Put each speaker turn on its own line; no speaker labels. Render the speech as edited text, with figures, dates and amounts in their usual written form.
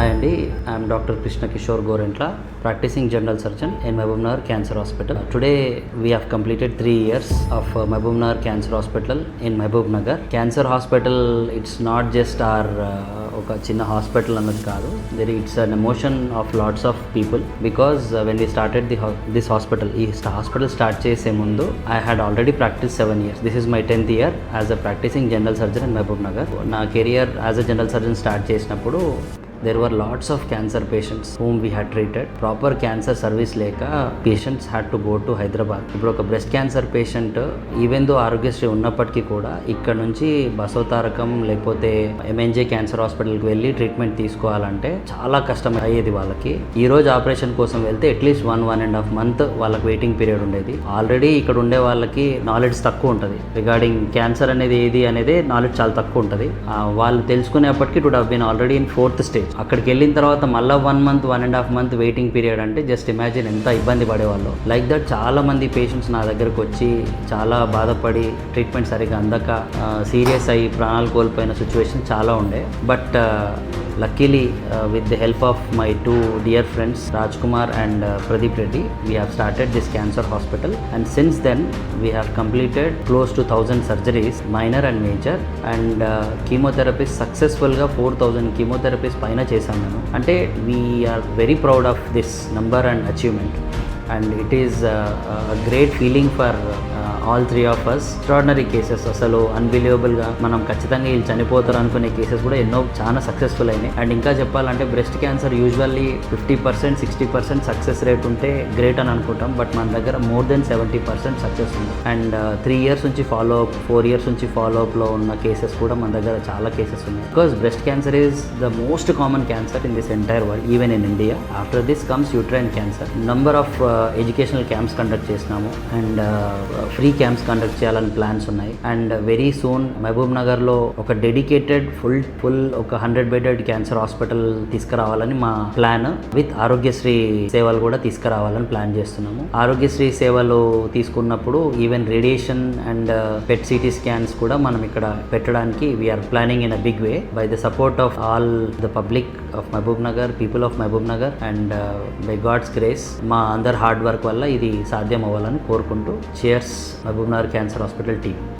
Hi Andy, I am Dr. Krishna Kishore Gorentla, practicing general surgeon in Mehboob Cancer Hospital. Today we have completed 3 years of Mehboob Cancer Hospital in Mehboob Nagar. Cancer Hospital, it's not just our ఒక చిన్న hospital అన్నది కాదు. It's an emotion of lots of people because when we started this hospital, ఈ hospital start చేసే ముందు I had already practice 7 years. This is my 10th year as a practising general surgeon in Mahbubnagar. నా career as a general surgeon start చేసినప్పుడు there were lots of cancer patients whom we had treated. Proper cancer service లేక patients had to go to Hyderabad. ఇప్పుడు ఒక breast cancer patient even though Aarogyasri ఉన్నప్పటికీ కూడా ఇక్కడ నుంచి బసవతారకం లేకపోతే ఎంఎన్జే క్యాన్సర్ హాస్పిటల్కి వెళ్ళి ట్రీట్మెంట్ తీసుకోవాలంటే చాలా కష్టం అయ్యేది వాళ్ళకి. ఈ రోజు ఆపరేషన్ కోసం వెళ్తే అట్లీస్ట్ 1.5 month వాళ్ళకి వెయిటింగ్ పీరియడ్ ఉండేది. ఆల్రెడీ ఇక్కడ ఉండే వాళ్ళకి నాలెడ్జ్ తక్కువ ఉంటుంది రిగార్డింగ్ క్యాన్సర్ అనేది ఏది అనేది నాలెడ్జ్ చాలా తక్కువ ఉంటుంది. వాళ్ళు తెలుసుకునేప్పటికీ to have been already in 4th stage. అక్కడికి వెళ్ళిన తర్వాత మళ్ళీ 1 month 1.5 month వెయిటింగ్ పీరియడ్ అంటే జస్ట్ ఇమాజిన్ ఎంత ఇబ్బంది పడేవాళ్ళు. లైక్ దట్ చాలా మంది పేషెంట్స్ నా దగ్గరకు వచ్చి చాలా బాధపడి ట్రీట్మెంట్ సరిగా అందక సీరియస్ అయ్యి ప్రాణాలు కోల్పోయిన సిచ్యువేషన్ చాలా ఉండే. But luckily with the help of my 2 dear friends Rajkumar and Pradeep Reddy, we have started this cancer hospital, and since then we have completed close to 1000 surgeries, minor and major, and chemotherapies successful ga 4000 chemotherapies paina chesam nanu. Ante we are very proud of this number and achievement, and it is a great feeling for all 3 of us. Extraordinary cases, అసలు అన్బిలీవబుల్గా మనం ఖచ్చితంగా వీళ్ళు చనిపోతారు అనుకునే cases కూడా ఎన్నో చాలా successful అయినాయి. అండ్ ఇంకా చెప్పాలంటే breast cancer usually 50% 60% success rate ఉంటే గ్రేట్ అని అనుకుంటాం. బట్ మన దగ్గర మోర్ దెన్ 70% సక్సెస్ ఉంది. అండ్ 3 years నుంచి ఫాలోఅప్, 4 years నుంచి ఫాలోఅప్లో ఉన్న కేసెస్ కూడా మన దగ్గర చాలా కేసెస్ ఉన్నాయి. Because breast cancer is the most common cancer in this entire world, even in India. After this comes uterine cancer. Number of educational camps conduct చేసినాము, and free camps conduct చేయాలని plans ఉన్నాయి. And very soon Mahabub నగర్లో ఒక dedicated full ఒక 100-bedded cancer hospital తీసుకురావాలని మా plan. With Aarogyasri సేవలు కూడా తీసుకురావాలని ప్లాన్ చేస్తున్నాము. ఆరోగ్యశ్రీ సేవలు తీసుకున్నప్పుడు even radiation and PET CT scans కూడా మనం ఇక్కడ పెట్టడానికి we are planning in a big way by the support of all the public of Mahabubnagar, people of Mahabubnagar, and by God's grace మా అందరి హార్డ్ వర్క్ వల్ల ఇది సాధ్యం అవ్వాలని కోరుకుంటూ, cheers Mahabubnagar cancer hospital team.